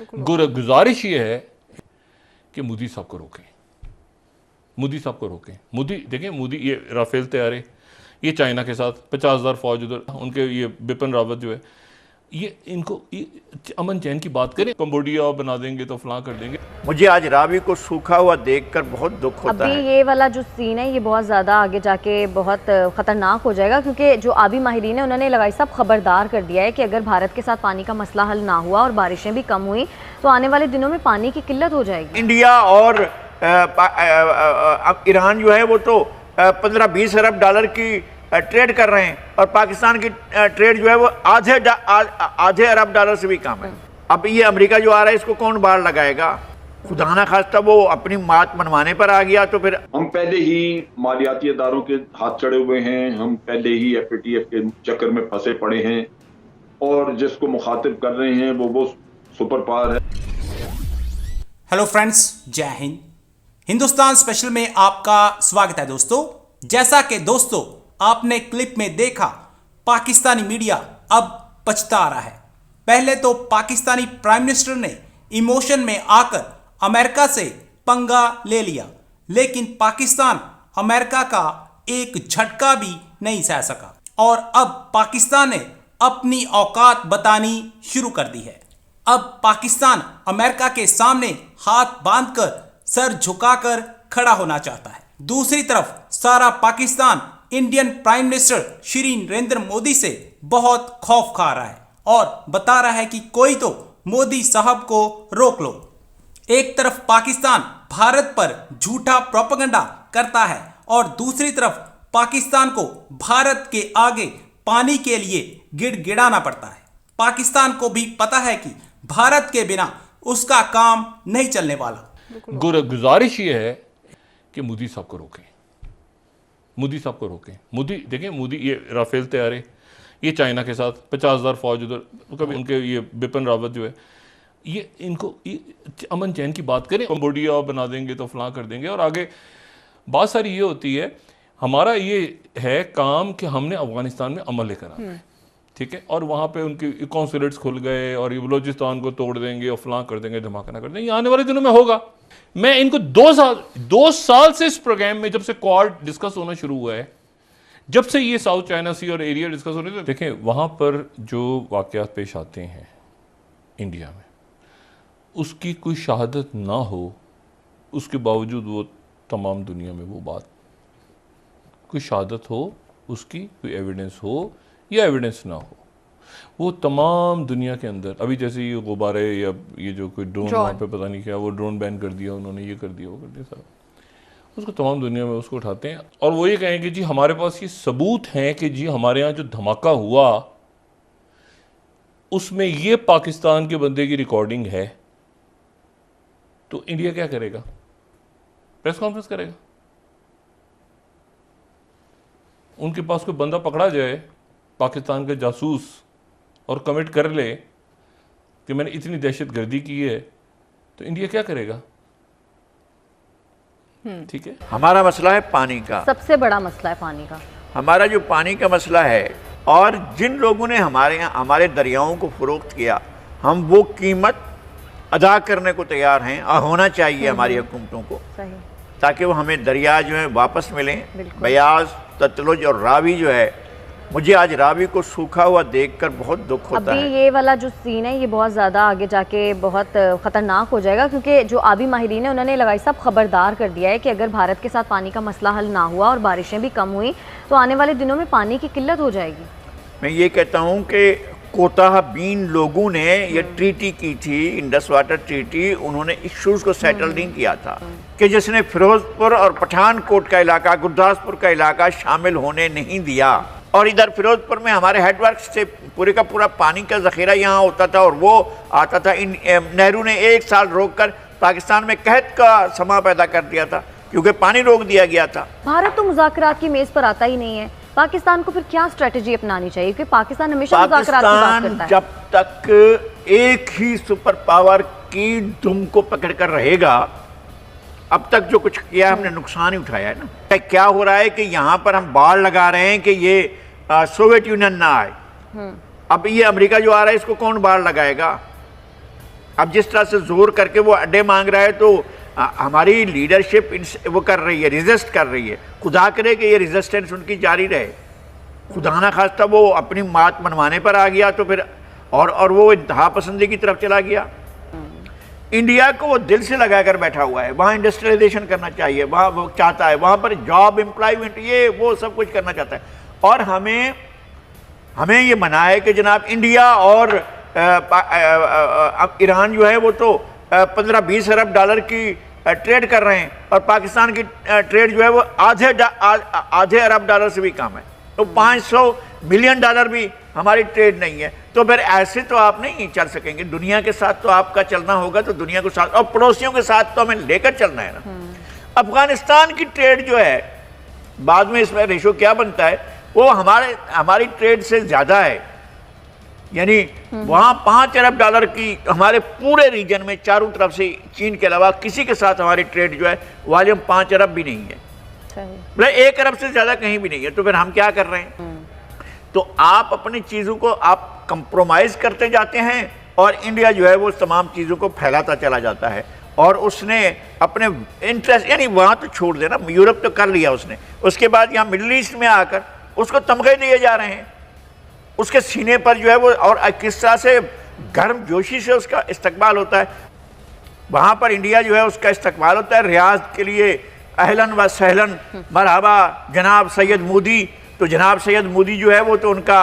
गुजारिश ये है कि मोदी साहब को रोकें, मोदी साहब को रोकें। मोदी देखें, मोदी ये राफेल तैयारे, ये चाइना के साथ 50,000 फौज उधर, उनके ये बिपिन रावत जो है, ये इनको अमन चैन की बात करें। कंबोडिया बना देंगे तो फलां कर देंगे। मुझे आज रावी को सूखा हुआ देखकर बहुत दुख होता है। अभी ये वाला जो सीन है ये बहुत ज़्यादा आगे जाके बहुत ख़तरनाक हो जाएगा, क्योंकि जो आबी माहिरीन है उन्होंने लगाई सब खबरदार कर दिया है कि अगर भारत के साथ पानी का मसला हल ना हुआ और बारिशें भी कम हुई तो आने वाले दिनों में पानी की किल्लत हो जाएगी। इंडिया और ईरान जो है वो तो 15-20 अरब डॉलर की ट्रेड कर रहे हैं और पाकिस्तान की ट्रेड जो है वो आधे अरब डॉलर से भी कम है। अब ये अमेरिका जो आ रहा है इसको कौन बाढ़ लगाएगा? खुदा ना खास्ता वो अपनी मात मनवाने पर आ गया तो फिर हम पहले ही मालियाती अदारों के हाथ चढ़े हुए हैं, हम पहले ही FATF के चक्कर में फंसे पड़े हैं और जिसको मुखातिब कर रहे हैं वो सुपर पावर है। हेलो फ्रेंड्स, जय हिंद। हिंदुस्तान स्पेशल में आपका स्वागत है दोस्तों। जैसा कि दोस्तों आपने क्लिप में देखा, पाकिस्तानी मीडिया अब पछता रहा है। पहले तो पाकिस्तानी प्राइम मिनिस्टर ने इमोशन में आकर अमेरिका से पंगा ले लिया, लेकिन पाकिस्तान अमेरिका का एक झटका भी नहीं सह सका और अब पाकिस्तान ने अपनी औकात बतानी शुरू कर दी है। अब पाकिस्तान अमेरिका के सामने हाथ बांधकर सर झुकाकर खड़ा होना चाहता है। दूसरी तरफ सारा Pakistan Indian prime minister Shri Narendra Modi से बहुत खौफ खा रहा है और बता रहा है कि कोई तो मोदी साहब को रोक लो। एक तरफ पाकिस्तान भारत पर झूठा प्रोपेगेंडा करता है और दूसरी तरफ पाकिस्तान को भारत के आगे पानी के लिए गिड़गिड़ाना पड़ता है। पाकिस्तान को भी पता है कि भारत के बिना उसका काम नहीं चलने वाला। गुजारिश ये है कि मोदी साहब को रोकें, मोदी साहब को रोकें। मोदी देखें, मोदी ये राफेल तैयारे, ये चाइना के साथ 50,000 फौज उधर, कभी उनके ये बिपिन रावत जो है, ये इनको अमन चैन की बात करें। कंबोडिया बना देंगे तो फलां कर देंगे और आगे बात सारी ये होती है। हमारा ये है काम कि हमने अफगानिस्तान में अमल लेकर आना है, ठीक है, और वहाँ पे उनके कॉन्सुलेट्स खुल गए और ये बलोचिस्तान को तोड़ देंगे और फलां कर देंगे, धमाका ना कर देंगे। ये आने वाले दिनों में होगा। मैं इनको 2 साल से इस प्रोग्राम में, जब से क्वाड डिस्कस होना शुरू हुआ है, जब से ये साउथ चाइना सी और एरिया डिस्कस हो रहे थे, देखें वहाँ पर जो वाक़यात पेश आते हैं इंडिया में, उसकी कोई शहादत ना हो, उसके बावजूद वो तमाम दुनिया में वो बात, कोई शहादत हो, उसकी कोई एविडेंस हो या एविडेंस ना हो, वो तमाम दुनिया के अंदर, अभी जैसे ये गुब्बारे या ये जो कोई ड्रोन वहाँ पे पता नहीं क्या, वो ड्रोन बैन कर दिया उन्होंने, ये कर दिया वो कर दिया, सारा उसको तमाम दुनिया में उसको उठाते हैं और वो ये कहें कि जी हमारे पास ये सबूत हैं कि जी हमारे यहाँ जो धमाका हुआ उसमें ये पाकिस्तान के बंदे की रिकॉर्डिंग है। तो इंडिया क्या करेगा? प्रेस कॉन्फ्रेंस करेगा। उनके पास कोई बंदा पकड़ा जाए पाकिस्तान का जासूस और कमिट कर ले कि मैंने इतनी दहशतगर्दी की है, तो इंडिया क्या करेगा? ठीक है, हमारा मसला है पानी का, सबसे बड़ा मसला है पानी का। हमारा जो पानी का मसला है और जिन लोगों ने हमारे यहाँ हमारे दरियाओं को फरोख्त किया, हम वो कीमत अदा करने को तैयार हैं और होना चाहिए हमारी हुकूमतों को, ताकि वो हमें दरिया जो है वापस मिलें। बयाज, सतलुज और रावी जो है, मुझे आज रावी को सूखा हुआ देखकर बहुत दुख होता है। अभी ये वाला जो सीन है ये बहुत ज़्यादा आगे जाके बहुत ख़तरनाक हो जाएगा, क्योंकि जो आबी माहिरीन है उन्होंने लगाई सब खबरदार कर दिया है कि अगर भारत के साथ पानी का मसला हल ना हुआ और बारिशें भी कम हुई तो आने वाले दिनों में पानी की किल्लत हो जाएगी। मैं ये कहता हूँ कि कोताह बीन लोगों ने ये ट्रीटी की थी, इंडस वाटर ट्रीटी, उन्होंने इश्यूज़ को सेटल नहीं किया था कि जिसने फिरोजपुर और पठानकोट का इलाका, गुरदासपुर का इलाका शामिल होने नहीं दिया। और इधर फिरोजपुर में हमारे हेडवर्क से पूरे का पूरा पानी का ज़ख़ीरा यहाँ होता था और वो आता था। नेहरू ने 1 साल रोककर पाकिस्तान में कहत का समा पैदा कर दिया था क्योंकि पानी रोक दिया गया था। भारत तो मुज़ाकरात की मेज़ पर आता ही नहीं है। पाकिस्तान को फिर क्या स्ट्रेटजी अपनानी चाहिए? क्योंकि पाकिस्तान हमेशा मुज़ाकरात की बात करता है। जब तक एक ही सुपर पावर की दुम को पकड़ कर रहेगा, अब तक जो कुछ किया हमने नुकसान ही उठाया है ना। क्या हो रहा है कि यहाँ पर हम बाड़ लगा रहे हैं कि ये सोवियत यूनियन ना आए। अब ये अमेरिका जो आ रहा है इसको कौन बाड़ लगाएगा? अब जिस तरह से जोर करके वो अड्डे मांग रहा है, तो हमारी लीडरशिप वो कर रही है, रिजिस्ट कर रही है। खुदा करे कि ये रेजिस्टेंस उनकी जारी रहे। खुदा ना खास्ता वो अपनी बात मनवाने पर आ गया तो फिर और वो इंतहा पसंदी की तरफ चला गया। इंडिया को वो दिल से लगा कर बैठा हुआ है, वहाँ इंडस्ट्रियलाइजेशन करना चाहिए, वहाँ वो चाहता है, वहाँ पर जॉब एम्प्लॉयमेंट ये वो सब कुछ करना चाहता है। और हमें ये मना है कि जनाब इंडिया और ईरान जो है वो तो 15-20 अरब डॉलर की ट्रेड कर रहे हैं, और पाकिस्तान की ट्रेड जो है वो आधे अरब डॉलर से भी कम है। तो 500 मिलियन डॉलर भी हमारी ट्रेड नहीं है। तो फिर ऐसे तो आप नहीं चल सकेंगे। दुनिया के साथ तो आपका चलना होगा, तो दुनिया के साथ और पड़ोसियों के साथ तो हमें लेकर चलना है ना। अफगानिस्तान की ट्रेड जो है, बाद में इसमें रेशो क्या बनता है, वो हमारी ट्रेड से ज़्यादा है। यानी वहाँ 5 अरब डॉलर की हमारे पूरे रीजन में चारों तरफ से चीन के अलावा किसी के साथ हमारी ट्रेड जो है वॉल्यूम 5 अरब भी नहीं है, मतलब 1 अरब से ज़्यादा कहीं भी नहीं है। तो फिर हम क्या कर रहे हैं? तो आप अपनी चीज़ों को आप कंप्रोमाइज़ करते जाते हैं, और इंडिया जो है वो तमाम चीज़ों को फैलाता चला जाता है। और उसने अपने इंटरेस्ट, यानी वहाँ तो छोड़ देना, यूरोप तो कर लिया उसने, उसके बाद यहाँ मिडिल ईस्ट में आकर उसको तमगे दिए जा रहे हैं। उसके सीने पर जो है वो, और किस तरह से गर्म जोशी से उसका इस्तकबाल होता है। वहाँ पर इंडिया जो है उसका इस्तकबाल होता है रियाज के लिए, अहलन व सहलन, मरहबा जनाब सैयद मोदी। तो जनाब सैयद मोदी जो है वो तो उनका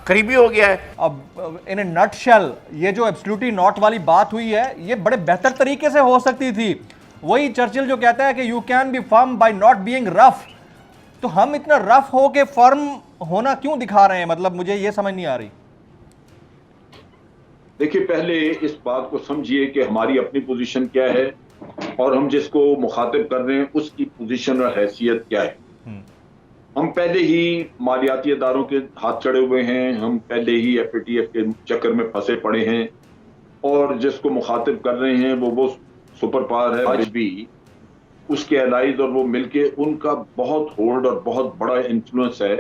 करीबी हो गया है। अब इन ए नटशेल ये जो एब्सोल्युटली नॉट वाली बात हुई है, ये बड़े बेहतर तरीके से हो सकती थी। वही चर्चिल जो कहता है कि you can be firm bye not being rough. तो हम इतना रफ हो के फर्म होना क्यों दिखा रहे हैं? मतलब मुझे ये समझ नहीं आ रही। देखिए, पहले इस बात को समझिए कि हमारी अपनी पोजीशन क्या है और हम जिसको मुखातिब कर रहे हैं उसकी पोजीशन और हैसियत क्या है। हम पहले ही मालियाती इदारों के हाथ चढ़े हुए हैं, हम पहले ही FATF के चक्कर में फंसे पड़े हैं, और जिसको मुखातिब कर रहे हैं वो सुपर पावर है। आज भी उसके एलाइज और वो मिलके उनका बहुत होल्ड और बहुत बड़ा इन्फ्लुएंस है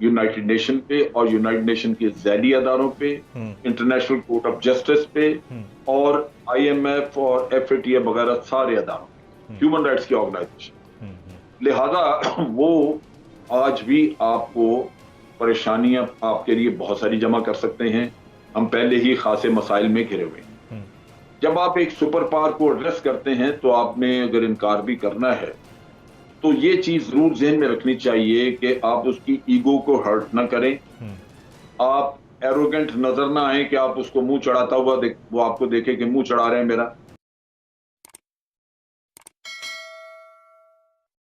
यूनाइटेड नेशन पे, और यूनाइटेड नेशन के ज़ैली अदारों पे, इंटरनेशनल कोर्ट ऑफ जस्टिस पे, और IMF और FATF वगैरह सारे अदारों, ह्यूमन राइट्स की ऑर्गेनाइजेशन। लिहाजा वो आज भी आपको परेशानियां आपके लिए बहुत सारी जमा कर सकते हैं। हम पहले ही खासे मसाइल में घिरे हुए हैं। जब आप एक सुपर पावर को एड्रेस करते हैं तो आपने अगर इनकार भी करना है तो ये चीज जरूर जहन में रखनी चाहिए कि आप उसकी ईगो को हर्ट ना करें। आप एरोगेंट नजर ना आए कि आप उसको मुंह चढ़ाता हुआ वो आपको देखे कि मुंह चढ़ा रहे हैं मेरा।